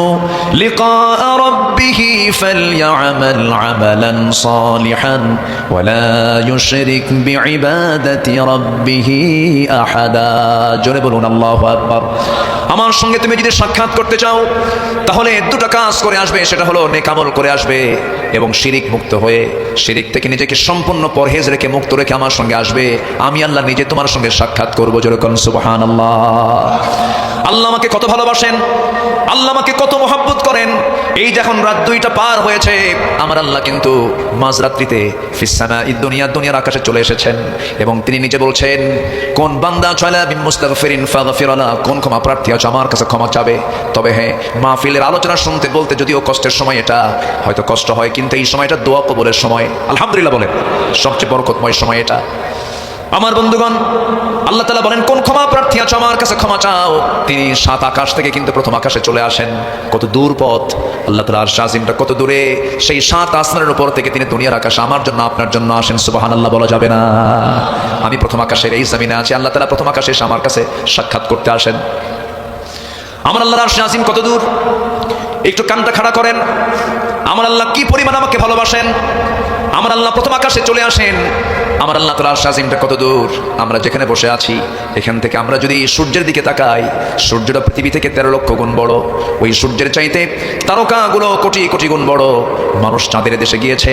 লিকা রাব্বিহি ফালইআমাল আমালান সালিহান ওয়া লা ইউশরিক বিইবাদাতি রাব্বিহি আহাদা। জোরে বলুন আল্লাহু আকবার। আমার সঙ্গে তুমি যদি সাক্ষাৎ করতে চাও তাহলে দুটো কাজ করে আসবে। সেটা হলো নেক আমল করে আসবে এবং শিরিক মুক্ত হয়ে, শিরিক থেকে নিজেকে সম্পূর্ণ পরহেজ রেখে মুক্ত রেখে আমার সঙ্গে আসবে। আমি আল্লাহ নিজে তোমার সঙ্গে সাক্ষাৎ করবো। যেরকম সুবহানাল্লাহ। আল্লাহ আমাকে কত ভালোবাসেন, আল্লাহ আমাকে কত মহব্বত করেন। এই যখন রাত 2টা পার হয়েছে, আমার আল্লাহ কিন্তু মাঝরাত্রিতে ফিসসামাঈদ দুনিয়ার আকাশে চলে এসেছেন এবং তিনি নিজে বলছেন, কোন বান্দা চলা বিন মুস্তাগফিরিন ফাগফিরালা, কোন ক্ষমা প্রার্থী আছে আমার কাছে ক্ষমা চাবে। তবে হ্যাঁ, মাহফিলের আলোচনা শুনতে বলতে যদিও কষ্টের সময়, এটা হয়তো কষ্ট হয়, কিন্তু এই সময়টা দোয়া কবুলের সময়। আলহামদুলিল্লাহ বলেন, সবচেয়ে বরকতময় সময় এটা। আমার বন্ধুগণ, আল্লাহ তাআলা বলেন, কোন ক্ষমা প্রার্থী আছো আমার কাছে ক্ষমা চাও। তিনি 7 আকাশ থেকে কিন্তু প্রথম আকাশে চলে আসেন। কত দূর পথ, আল্লাহ তাআলা আরশ আজিমটা কত দূরে। সেই 7 আসমানের উপর থেকে তিনি দুনিয়ার আকাশে আমার জন্য আপনার জন্য আসেন। সুবহানাল্লাহ বলা যাবে না? আমি প্রথম আকাশের এই জমিনে আছি, আল্লাহ তাআলা প্রথম আকাশে এসে আমার কাছে সাক্ষাৎ করতে আসেন। আমার আল্লাহর আরশ আজিম কত দূর, একটু কানটা খাড়া করেন। আমার আল্লাহ কি পরিমাণ আমাকে ভালোবাসেন। আমার আল্লাহ প্রথম আকাশে চলে আসেন। আমার আল্লাহ তাআলার আরশ আজিমটা কত দূর। আমরা যেখানে বসে আছি এখান থেকে আমরা যদি সূর্যের দিকে তাকাই, সূর্যটা পৃথিবী থেকে 13 লক্ষ গুণ বড়। ওই সূর্যের চাইতে তারকাগুলো কোটি কোটি গুণ বড়। মানুষ চাঁদের দেশে গিয়েছে,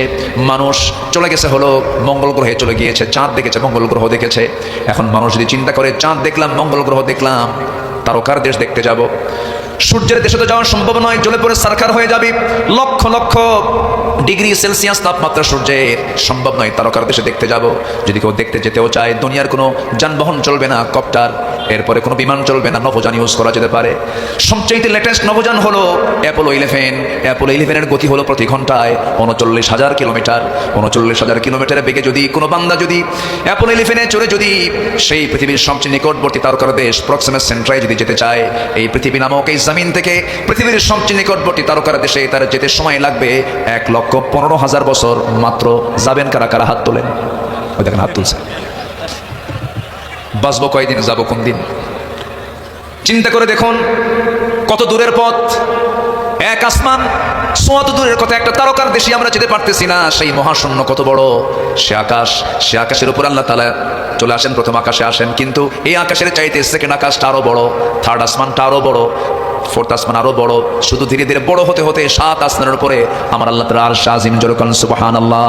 মানুষ চলে গেছে হলো মঙ্গল গ্রহে চলে গিয়েছে, চাঁদ দেখেছে, মঙ্গল গ্রহ দেখেছে। এখন মানুষ যদি চিন্তা করে, চাঁদ দেখলাম, মঙ্গল গ্রহ দেখলাম, তারকার দেশ দেখতে যাব। সূর্যের দেশে তো যাওয়া সম্ভব নয়, জ্বলে পড়ে সারখার হয়ে যাবে। লক্ষ লক্ষ ডিগ্রি সেলসিয়াস তাপমাত্রা সূর্যের, সম্ভব নয় তারকার দেশে দেখতে যাব। যদি কেউ দেখতে যেতেও চায়, দুনিয়ার কোনো যানবাহন চলবে না, কপ্টার, এরপরে কোনো বিমান চলবে না, নভোযান ইউজ করা যেতে পারে। সবচেয়ে লেটেস্ট নভোযান হলো অ্যাপোলো 11। অ্যাপোলো 11-এর গতি হলো প্রতি ঘন্টায় 39,000 কিলোমিটার। 39,000 কিলোমিটারের বেগে যদি কোনো বান্দা যদি অ্যাপোলো 11-এ চড়ে যদি সেই পৃথিবীর সবচেয়ে নিকটবর্তী তারকার দেশ প্রক্সিমা সেন্ট্রায় যদি যেতে চায়, এই পৃথিবী নামক এই জমিন থেকে পৃথিবীর সবচেয়ে নিকটবর্তী তারকার দেশে তার যেতে সময় লাগবে 1,15,000 বছর মাত্র। যাবেন কারা কারা? হাত তোলেন। ওই দেখেন হাত তুলছে। বাঁচবো কয়দিন, যাবো কোন দিন? চিন্তা করে দেখুন কত দূরের পথ। এক আসমান সোয়া তো দূরের কথা, একটা তারকার দেশে আমরা যেতে পারতেছি না। সেই মহাশূন্য কত বড়, সে আকাশ, সে আকাশের উপর আল্লাহ তাআলা চলে আসেন, প্রথম আকাশে আসেন, কিন্তু এই আকাশের চাইতে সেকেন্ড আকাশটা আরো বড়, থার্ড আসমানটা আরো বড়, ফোর্থ আসমান আরো বড়, শুধু ধীরে ধীরে বড় হতে হতে সাত আসমানের উপরে আমার আল্লাহ তাআলা আরশ আজিম, জোরে বলুন সুবহানাল্লাহ।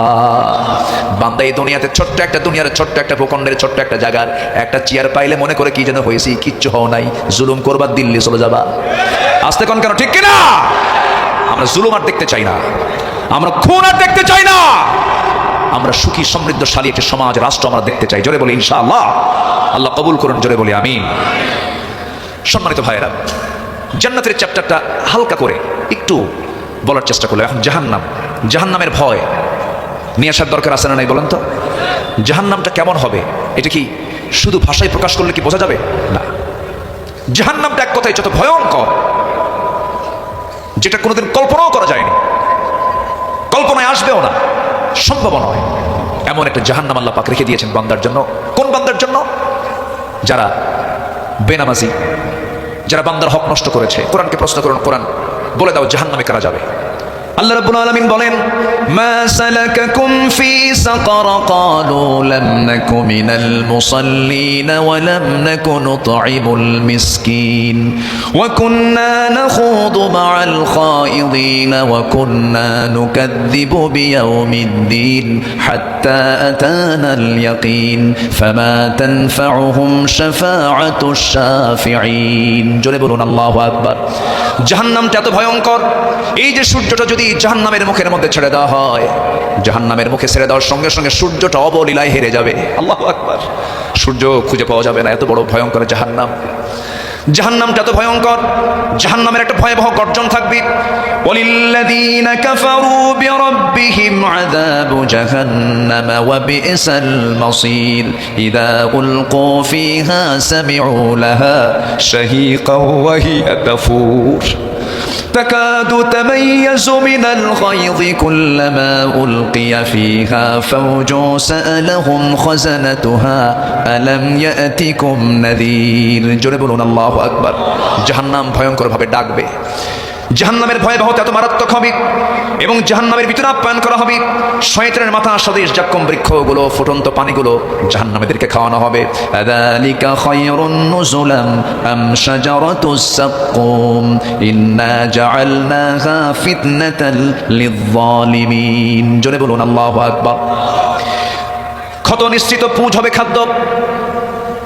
বান্দা এই দুনিয়াতে ছোট্ট একটা দুনিয়ার ছোট্ট একটা ভূখণ্ডের ছোট্ট একটা জায়গার একটা চেয়ার পাইলে মনে করে কি যেন হয়েছি, কিচ্ছু হও নাই, জুলুম করবা দিল্লি চলে যাবা। আসতে কোন কেন, ঠিক কিনা? আমরা জুলুম আর দেখতে চাই না, আমরা খুন আর দেখতে চাই না, আমরা সুখী সমৃদ্ধশালী একটি সমাজ রাষ্ট্র আমরা দেখতে চাই। জোরে বলি ইনশাআল্লাহ। আল্লাহ কবুল করুন, জোরে বলি আমিন। সম্মানিত ভাইয়েরা, জান্নাতের চ্যাপ্টারটা হালকা করে একটু বলার চেষ্টা করলো। এখন জাহান্নাম, জাহান্নামের ভয় নিয়ে আসার দরকার আছে না নাই বলেন তো? জাহান্নামটা কেমন হবে এটা কি শুধু ভাষায় প্রকাশ করলে কি বোঝা যাবে? না, জাহান্নামটা এক কথায় যত ভয়ঙ্কর, যেটা কোনোদিন কল্পনাও করা যায়নি, কল্পনায় আসবেও না, সম্ভব নয়, এমন একটা জাহান্নাম আল্লাহ পাক রেখে দিয়েছেন বান্দার জন্য। কোন বান্দার জন্য? যারা বেনামাজি, যারা বান্দার হক নষ্ট করেছে। কোরআনকে প্রশ্ন করুন, কোরআন বলে দাও জাহান্নামে কারা যাবে। আল্লাহ রাব্বুল আলামিন বলেন, মা সালাকাকুম ফি সাকার ক্বালু লাম নাকু মিনাল মুসাল্লিন ওয়া লাম নাকু নুতঈমুল মিসকিন ওয়া কুন্না নাখুদু মা'আল খায়িদিন ওয়া কুন্না নুকাযযিবু বিয়াউমিদ্দিন হাত্তা আতানাল ইয়াকিন ফামা তানফাউহুম শাফাআতুশ শাফিঈন। জোরে বলুন আল্লাহু আকবার। জাহান্নামটা এত ভয়ঙ্কর, এই যে সূর্যটা যদি জাহান্নামের মুখের মধ্যে ছেড়ে দেওয়া হয়, জাহান্নামের মুখে ছেড়ে দেওয়ার সঙ্গে সঙ্গে সূর্যটা অবলীলায় হেরে যাবে। আল্লাহু আকবার। সূর্য খুঁজে পাওয়া যাবে না, এত বড় ভয়ঙ্কর জাহান্নাম। জাহান্নামটা এত ভয়ঙ্কর, জাহান্নামের একটা ভয়াবহ গর্জন থাকবে। ওয়ালিল্লাযীনা কাফারু বিরাব্বিহিম আযাবু জাহান্নাম ওয়া বি'সাল মাসীর ইযা উলকু ফিহা সামি'ু লাহা শাহীকাও ওয়া হিয়া তাফুর تكاد تميز من الغيظ كلما ألقي فيها فوج سألهم خزنتها ألم يأتكم نذير। জোরে বলুন আল্লাহু আকবার। জাহান্নাম ভয়ঙ্কর ভাবে ডাকবে, জাহান্নামের ভয়াবহতা এত মারাত্মক হবে এবং জাহান্নামের ভিতরে আপ্যায়ন করা হবে শয়তানের মাথা সদৃশ জাক্কুম বৃক্ষগুলো, ফুটন্ত পানিগুলো জাহান্নামীদেরকে খাওয়ানো হবে। আযালিকা খায়রুন নুজুলাম আম শাজারাতুস সাক্কুম ইন্না জাআলনাহা ফিতনাতাল লিয-যালিমিন। জোরে বলুন আল্লাহু আকবার। ক্ষত নিশ্চিত পুঁজ হবে খাদ্য,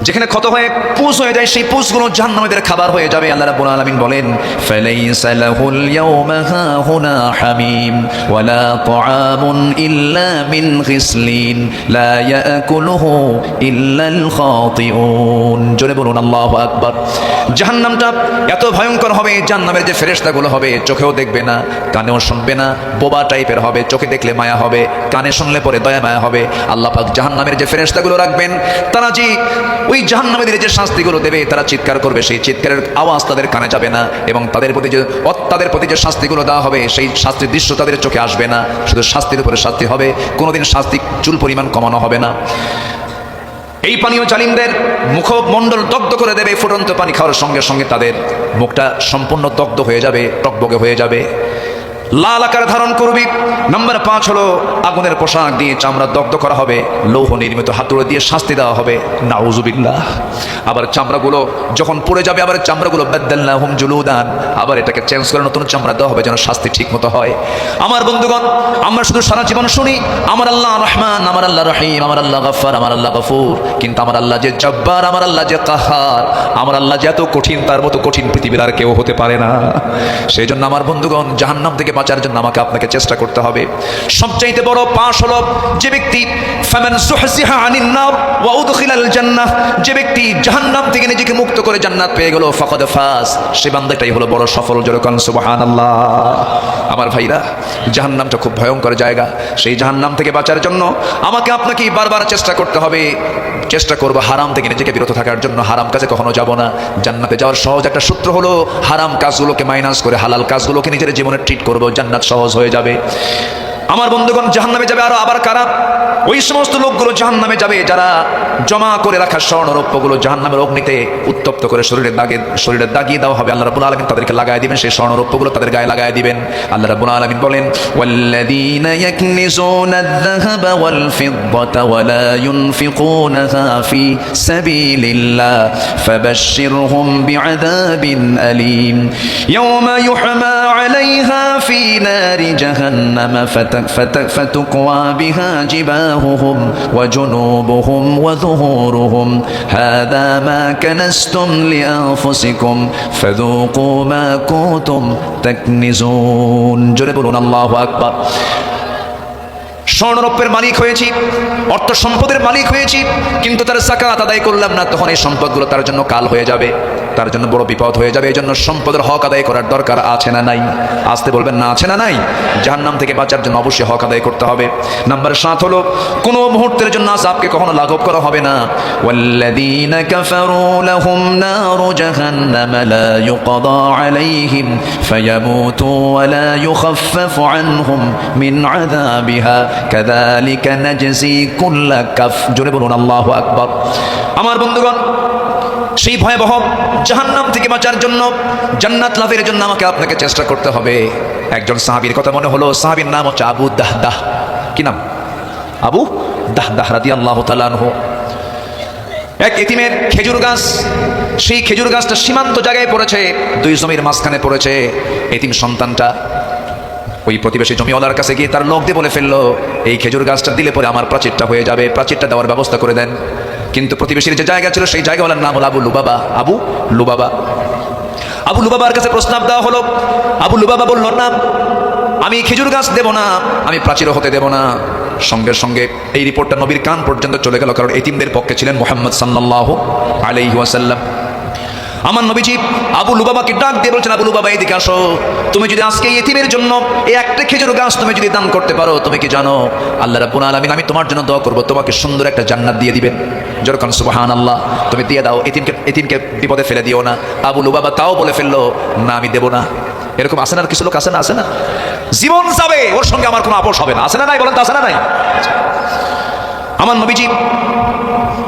যেখানে ক্ষত হয়ে পুঁজ হয়ে যায় সেই পুঁজগুলো জাহান্নামীদের খাবার হয়ে যাবে। আল্লাহ রাব্বুল আলামিন বলেন, ফালাইসা লাহুল ইয়াওমা হাহুনা হামিম ওয়ালা তাআমুন ইল্লা মিন গিসলিন লা ইয়াকুলুহু ইল্লাল খাতিউন। জোরে বলুন আল্লাহু আকবার। জাহান্নামটা এত ভয়ঙ্কর হবে, জাহান্নামের যে ফেরেশতাগুলো হবে চোখেও দেখবে না, কানেও শুনবে না, বোবা টাইপের হবে, চোখে দেখলে মায়া হবে, কানে শুনলে পরে দয়া মায়া হবে। আল্লাহ পাক জাহান্নামের যে ফেরেশতাগুলো রাখবেন, তারা যে ওই জাহান্নামীদের যে শাস্তিগুলো দেবে, তারা চিৎকার করবে, সেই চিৎকারের আওয়াজ তাদের কানে যাবে না, এবং তাদের প্রতি যে শাস্তিগুলো দেওয়া হবে সেই শাস্তির দৃশ্য তাদের চোখে আসবে না। শুধু শাস্তির উপরে শাস্তি হবে, কোনোদিন শাস্তি চুল পরিমাণ কমানো হবে না। এই পানীয় জালিমদের মুখমণ্ডল দগ্ধ করে দেবে, ফুটন্ত পানি খাওয়ার সঙ্গে সঙ্গে তাদের মুখটা সম্পূর্ণ দগ্ধ হয়ে যাবে, টকবগে হয়ে যাবে, লাল আকার ধারণ করবি। নাম্বার 5 হলো আগুনের পোশাক দিয়ে চামড়া দগ্ধ করা হবে, লৌহ নির্মিত হাতুড়ি দিয়ে শাস্তি দেওয়া হবে, নাউজুবিল্লাহ। আবার চামড়াগুলো যখন পড়ে যাবে, আবার চামড়াগুলো বাদদালনাহুম জুলুদান, আবার এটাকে চেঞ্জ করে নতুন চামড়া দেওয়া হবে যেন শাস্তি ঠিক মতো হয়। আমার বন্ধুগণ, আমরা শুধু সারা জীবন শুনি আমার আল্লাহ রহমান, আমার আল্লাহ রহিম, আমার আল্লাহ গফফার, আমার আল্লাহ গফুর, কিন্তু আমার আল্লাহ যে জব্বার, আমার আল্লাহ যে কাহার, আমার আল্লাহ যে এত কঠিন, তার মতো কঠিন পৃথিবীর আর কেউ হতে পারে না। সেই জন্য আমার বন্ধুগণ, জাহান্নাম থেকে বাঁচার জন্য আমাকে আপনাকে চেষ্টা করতে হবে। সবচাইতে বড় পাশ হলো যে ব্যক্তি ফামান সুহসিহা আনিন নার ওয়া উদখিলাল জান্নাহ, যে ব্যক্তি জাহান্নাম থেকে নিজেকে মুক্ত করে জান্নাত পেয়ে গেল, ফাকাদ ফাস, সে বান্দাটাই হলো বড় সফল। জোরে কোন সুবহানাল্লাহ। আমার ভাইরা, জাহান্নামটা খুব ভয়ঙ্কর জায়গা। সেই জাহান্নাম থেকে বাঁচার জন্য আমাকে আপনাকে বারবার চেষ্টা করতে হবে। চেষ্টা করব হারাম থেকে নিজেকে বিরত থাকার জন্য, হারাম কাজে কখনো যাব না। জান্নাতে যাওয়ার সহজ একটা সূত্র হলো হারাম কাজগুলোকে মাইনাস করে হালাল কাজগুলোকে নিজের জীবনে ট্রিট করব, জান্নাত সহজ হয়ে যাবে। আমার বন্ধুগণ, জাহান্নামে যাবে আরো আবার কারা? ওই সমস্ত লোকগুলো জাহান্নামে যাবে যারা জমা করে রাখা স্বর্ণরৌপ্যগুলো জাহান্নামের অগ্নিতে উত্তপ্ত করে শরীরে দাগিয়ে দেওয়া হবে। আল্লাহ রাব্বুল আলামিন তাদেরকে লাগায় দিবেন, সেই স্বর্ণরৌপ্যগুলো তাদের গায়ে লাগায় দিবেন। আল্লাহ রাব্বুল আলামিন বলেন, ওয়াল্লাযীনা ইয়াকনিজুনা আয-যাহাবা ওয়াল ফিদ্দাতা ওয়া লা ইউনফিকুনাহা ফি সাবিলিল্লাহ ফাবাশশিরহুম বিআযাবিন আলীম ইয়াওমা ইউহমা আলাইহা ফি নারি জাহান্নাম ফাতুকওয়া বিহা জিবাহুহুম ওয়া জুনুবুহুম ওয়া যুহুরুহুম হাযা মা কানাসতুম লিআনফুসিকুম ফাযুকু মা কুনতুম তাকনিজুন। জোরে বলুন আল্লাহু আকবার। স্বর্ণরৌপ্যের মালিক হয়েছি, অর্থ সম্পদের মালিক হয়েছি, কিন্তু তার যাকাত আদায় করলাম না, তখন এই সম্পদগুলো তার জন্য কাল হয়ে যাবে, তার জন্য বড় বিপদ হয়ে যাবে। এই জন্য সম্পদের হক আদায় করার দরকার আছে না নাই? আসতে বলবেন না, আছে না নাই? জাহান্নাম থেকে বাঁচার জন্য অবশ্যই হক আদায় করতে হবে। নাম্বার 7 হলো, কোনো মুহূর্তের জন্য আযাবকে কখনো লাঘব করা হবে না। ওয়াল্লাযীনা কাফারু লাহুম নারু জাহান্নাম লা ইউকদা আলাইহিম ফায়ামুতু ওয়া লা ইউখাফফাফু আনহুম মিন আযাবিহা কাযালিকা নাজজি কুল্লা কাফ। জোরে বলুন আল্লাহু আকবার। আমার বন্ধুগণ, সেই ভয়াবহ জাহান্নাম থেকে বাঁচার জন্য, জান্নাত লাভের জন্য আমাকে আপনাকে চেষ্টা করতে হবে। একজন সাহাবীর কথা মনে হলো, সাহাবীর নাম হচ্ছে আবু দাহদাহ। কি নাম? আবু দাহদাহ রাদিয়াল্লাহু তাআলা আনহু। এক এতিমের খেজুর গাছ, সেই খেজুর গাছটা সীমান্ত জায়গায় পড়েছে, দুই জমির মাঝখানে পড়েছে। এতিম সন্তানটা ওই প্রতিবেশী জমিওয়ালার কাছে গিয়ে তার লোক দিয়ে বলে ফেললো, এই খেজুর গাছটা দিলে পরে আমার প্রাচীরটা হয়ে যাবে, প্রাচীরটা দেওয়ার ব্যবস্থা করে দেন। কিন্তু প্রতিবেশীর যে জায়গা ছিল, সেই জায়গাওয়ালার নাম হলো আবু লুবাবা। আবু লুবাবা। আবু লুবাবার কাছে প্রস্তাব দেওয়া হলো। আবু লুবাবা বলল, না, আমি খেজুর গাছ দেব না, আমি প্রাচীর হতে দেব না। সঙ্গে সঙ্গে এই রিপোর্টটা নবীর কান পর্যন্ত চলে গেল, কারণ এতিমদের পক্ষে ছিলেন মুহাম্মদ সাল্লাল্লাহু আলাইহি ওয়াসাল্লাম। আমার নবীজি আবু লুবাবাকে ডাক দিয়ে বলছেন, আবু লুবাবা এদিকে আসো, তুমি যদি আজকে এতিমের জন্য এই একটা খেজুর গাছ তুমি যদি দান করতে পারো, তুমি কি জানো আল্লাহ রাব্বুল আলামিন আমি তোমার জন্য দোয়া করব, তোমাকে সুন্দর একটা জান্নাত দিয়ে দিবেন। যেরকম সুবহানাল্লাহ, তুমি দিয়ে দাও, এতিমকে বিপদে ফেলে দিও না। আবু লুবাবা তাও বলে ফেললো, না আমি দেব না। এরকম আসে না, কিছু লোক আসে না, আসে না, জীবন যাবে ওর সঙ্গে আমার কোনো আপোষ হবে না, আসে না নাই? বলেন তো, আসে না নাই? আমার নবীজি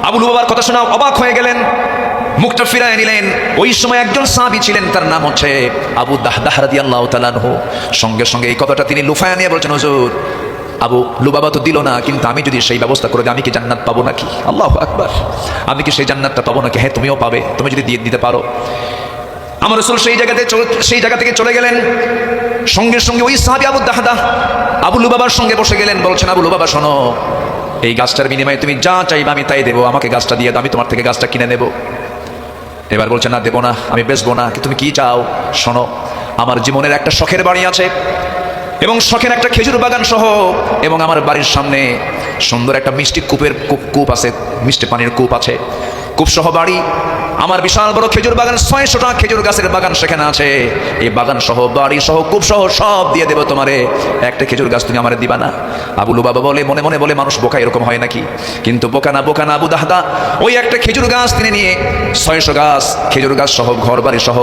আবু লুবাবার কথা শোনা অবাক হয়ে গেলেন, মুখটা ফিরায় নিলেন। ওই সময় একজন সাহাবী ছিলেন, তার নাম হচ্ছে আবু দাহদাহ রাদিয়াল্লাহু তাআলা আনহু। সঙ্গে সঙ্গে এই কথাটা তিনি লুফায়া নিয়ে বলছেন, হুজুর, আবু লুবাবা তো দিল না, কিন্তু আমি যদি সেই ব্যবস্থা করে দিই, আমি কি জান্নাত পাবো নাকি? আল্লাহু আকবার। আমি কি সেই জান্নাতটা পাবো নাকি? হ্যাঁ, তুমিও পাবে, তুমি যদি দিয়ে দিতে পারো। আমার রাসূল সেই জায়গা থেকে চলে গেলেন। সঙ্গে সঙ্গে ওই সাহাবী আবু দাহদাহ আবু লুবাবার সঙ্গে বসে গেলেন। বলছেন, আবু লুবাবা শোনো, এই গাছটার বিনিময়ে তুমি যা চাইবে আমি তাই দেবো, আমাকে গাছটা দিয়ে দাও, আমি তোমার থেকে গাছটা কিনে নেব। এবার বলছে, না, দেবো না, আমি বেচবো না। তুমি কি চাও? শোনো, আমার জীবনের একটা শখের বাড়ি আছে, এবং শখের একটা খেজুর বাগান সহ, এবং আমার বাড়ির সামনে সুন্দর একটা মিষ্টি কূপ আছে, মিষ্টি পানির কূপ আছে, কূপ সহ বাড়ি। আমার বিশাল বড় খেজুর বাগান, 600টা খেজুর গাছের বাগান সেখানে আছে। এই বাগান সহ, বাড়ি সহ, কূপ সহ সব দিয়ে দেবো তোমারে, একটা খেজুর গাছ তুমি আমারে দিবা না? আবু লুবাবা বলে, মনে মনে বলে, মানুষ বোকা, এরকম হয় নাকি? কিন্তু বোকা না আবু দাহদা ওই একটা খেজুর গাছ তিনি নিয়ে 600 গাছ খেজুর গাছ সহ, ঘর বাড়ি সহ,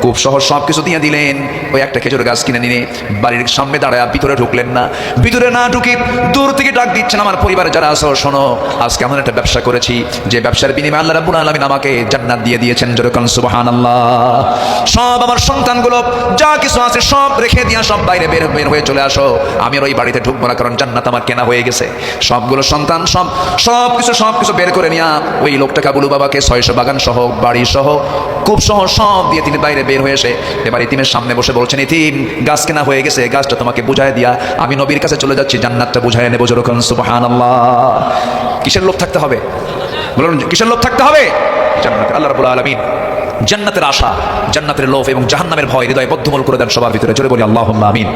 কূপ সহ সব কিছু দিয়ে দিলেন। ওই একটা খেজুর গাছ কিনে নিয়ে বাড়ির সামনে দাঁড়ায়, ভিতরে ঢুকলেন না। ভিতরে না ঢুকে দূর থেকে ডাক দিচ্ছেন, আমার পরিবারে যারা আছো শোনো, আজকে এমন একটা ব্যবসা করেছি, যে ব্যবসার বিনিময়ে আল্লাহ রাব্বুল আলামিন আমাকে জান্নাত দিয়ে দিয়েছেন। যেরকম সুবহানাল্লাহ। সব আমার সন্তানগুলো যা কিছু আছে সব রেখে দিয়া সব বাইরে বের হয়ে চলে আসো, আমি আর ওই বাড়িতে ঢুকবো না, কারণ জান্নাত আমার কেনা হয়ে গেছে। সবগুলো সন্তান সব কিছু বের করে নিয়া ওই লোকটাকে আবু লুবাবাকে 600 বাগান সহ, বাড়ি সহ, কূপ সহ সব দিয়ে তিনি বাইরে বের হয়ে এসে এবার ইতিমের সামনে বসে বলছেন, ইতিম, গাছ কেনা হয়ে গেছে, গাছটা তোমাকে বুঝায় দিয়া আমি নবীর কাছে চলে যাচ্ছি, জান্নাতটা বুঝায় নেবো। যেরকম সুবহানাল্লাহ। কিসের লোভ থাকতে হবে? বলুন, কিসের লোভ থাকতে হবে? জান্নাত। আল্লাহ রাব্বুল আলামিন জান্নাতের আশা, জান্নাতের লোভ এবং জাহান্নামের ভয় হৃদয়ে বদ্ধমূল করে দেন সবার ভিতরে। জোরে বলি আল্লাহুম্মা আমিন।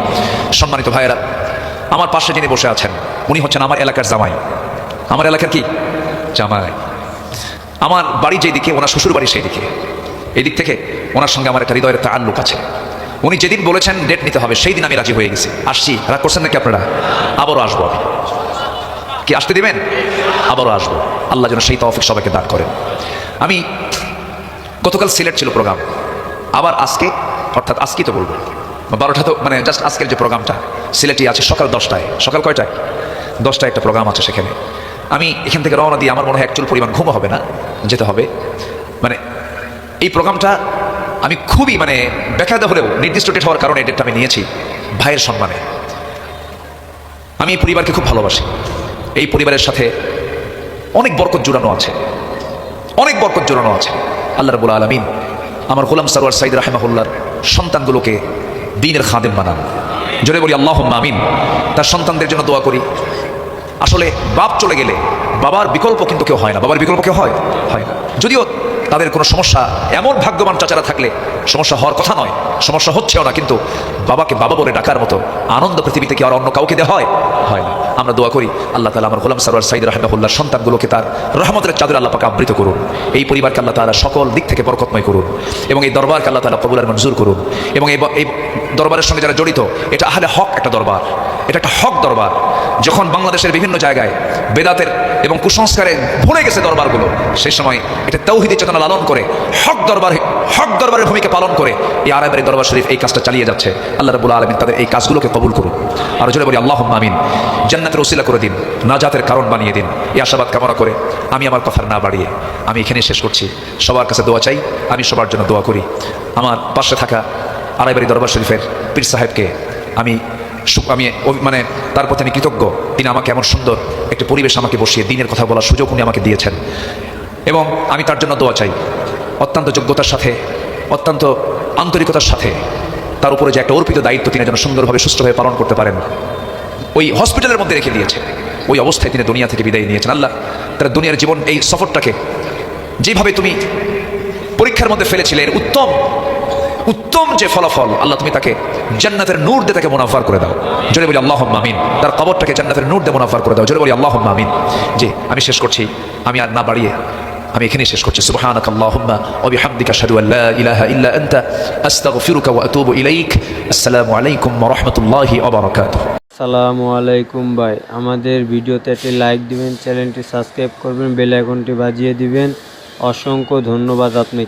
সম্মানিত ভাইয়েরা, আমার পাশে যিনি বসে আছেন, উনি হচ্ছেন আমার এলাকার জামাই। আমার এলাকার কি? জামাই। আমার বাড়ি যেদিকে, ওনার শ্বশুর বাড়ি সেই দিকে। এই দিক থেকে ওনার সঙ্গে আমার একটা হৃদয়ের তাআল্লুক আছে। উনি যেদিন বলেছেন ডেট নিতে হবে, সেই দিন আমি রাজি হয়ে গেছি। আসছি। রাগ করছেন নাকি আপনারা? আবারও আসবো। কি আসতে দিবেন? আবারও আসবো। আল্লাহ যেন সেই তৌফিক সবাইকে দান করেন। আমি গতকাল সিলেট ছিল প্রোগ্রাম, আবার আজকে, অর্থাৎ আজকেই তো বলবো, 12টা তো মানে জাস্ট আজকের যে প্রোগ্রামটা সিলেটে আছে সকাল 10টায়, সকাল কয়টায়? 10টায় একটা প্রোগ্রাম আছে সেখানে। আমি এখান থেকে রওনা দিয়ে আমার মনে হয় একচুল পরিমাণ ঘুমও হবে না, যেতে হবে। মানে এই প্রোগ্রামটা আমি খুবই মানে বেকায়দা হলেও নির্দিষ্ট ডেট হওয়ার কারণে এই ডেটটা আমি নিয়েছি ভাইয়ের সম্মানে। আমি এই পরিবারকে খুব ভালোবাসি। এই পরিবারের সাথে অনেক বরকত জুড়ানো আছে, অনেক বরকত জুড়ানো আছে। আল্লাহ রাব্বুল আলামিন আমার গোলাম সরওয়ার সাইদ রাহিমাহুল্লাহর সন্তানগুলোকে দ্বীনের খাদেম বানান। জোরে বলি আল্লাহুম্মা আমিন। তার সন্তানদের জন্য দোয়া করি। আসলে বাপ চলে গেলে বাবার বিকল্প কিন্তু কেউ হয় না। বাবার বিকল্প কেউ হয় না। যদিও তাদের কোনো সমস্যা, এমন ভাগ্যবান চাচারা থাকলে সমস্যা হওয়ার কথা নয়, সমস্যা হচ্ছেও না, কিন্তু বাবাকে বাবা বলে ডাকার মতো আনন্দ পৃথিবীতে কি আর অন্য কাউকে দেওয়া হয় না। আমরা দোয়া করি আল্লাহ তাআলা আমার গোলাম সরওয়ার সাইদ রাহিমাহুল্লাহর সন্তানগুলোকে তার রহমতের চাদরে আল্লাহ পাক আবৃত করুন। এই পরিবারকে আল্লাহ তাআলা সকল দিক থেকে বরকতময় করুন এবং এই দরবারকে আল্লাহ তাআলা কবুল আর মঞ্জুর করুন। এবং এই দরবারের সঙ্গে যারা জড়িত, এটা আহলে হক একটা দরবার, এটা একটা হক দরবার। যখন বাংলাদেশের বিভিন্ন জায়গায় বেদাতের এবং কুসংস্কারে ভুলে গেছে দরবারগুলো, সেই সময় এটা তাওহীদি চেতনা লালন করে হক দরবারের ভূমিকা পালন করে এই আরাইবাড়ি দরবার শরীফ এই কাজটা চালিয়ে যাচ্ছে। আল্লাহ রাব্বুল আলামিন তাদের এই কাজগুলোকে কবুল করুন। আর জোরে বলি আল্লাহুম্মা আমিন। জান্নাতের ওসিলা করে দিন, নাজাতের কারণ বানিয়ে দিন। এই আশাবাদ কামনা করে আমি আমার কথা না বাড়িয়ে আমি এখানেই শেষ করছি। সবার কাছে দোয়া চাই, আমি সবার জন্য দোয়া করি। আমার পাশে থাকা আরাইবাড়ি দরবার শরীফের পীর সাহেবকে আমি মানে তার প্রতি আমি কৃতজ্ঞ। তিনি আমাকে এমন সুন্দর একটি পরিবেশ আমাকে বসিয়ে দিনের কথা বলার সুযোগ উনি আমাকে দিয়েছেন এবং আমি তার জন্য দোয়া চাই। অত্যন্ত যোগ্যতার সাথে, অত্যন্ত আন্তরিকতার সাথে তার উপরে যে একটা অর্পিত দায়িত্ব তিনি যেন সুন্দরভাবে সুষ্ঠুভাবে পালন করতে পারেন, ওই হসপিটালের মধ্যে রেখে দিয়েছে। ওই অবস্থায় তিনি দুনিয়া থেকে বিদায় নিয়েছেন। আল্লাহ তার দুনিয়ার জীবন এই সফরটাকে যেভাবে তুমি পরীক্ষার মধ্যে ফেলেছিলে এর উত্তম যে ফলাফল, আল্লাহ তুমি তাকে জান্নাতের নূর দিয়ে তাকে মুনাফার করে দাও। জোরে বলি আল্লাহুম্মা আমিন। তার কবরটাকে জান্নাতের নূর দিয়ে মুনাফার করে দাও। জোরে বলি আল্লাহুম্মা আমিন। জি, আমি শেষ করছি, আমি আর না বাড়িয়ে আমি এখানেই শেষ করছি। সুবহানাকা আল্লাহুম্মা ওয়া বিহামদিকা আশহাদু আল লা ইলাহা ইল্লা আনতা আস্তাগফিরুকা ওয়া আতুবু ইলাইক। আসসালামু আলাইকুম ওয়া রাহমাতুল্লাহি ওয়া বারাকাতুহু। আসসালামু আলাইকুম ভাই, আমাদের ভিডিওতে একটি লাইক দিবেন, চ্যানেলটি সাবস্ক্রাইব করবেন, বেল আইকনটি বাজিয়ে দিবেন। অসংখ্য ধন্যবাদ আপনাকে।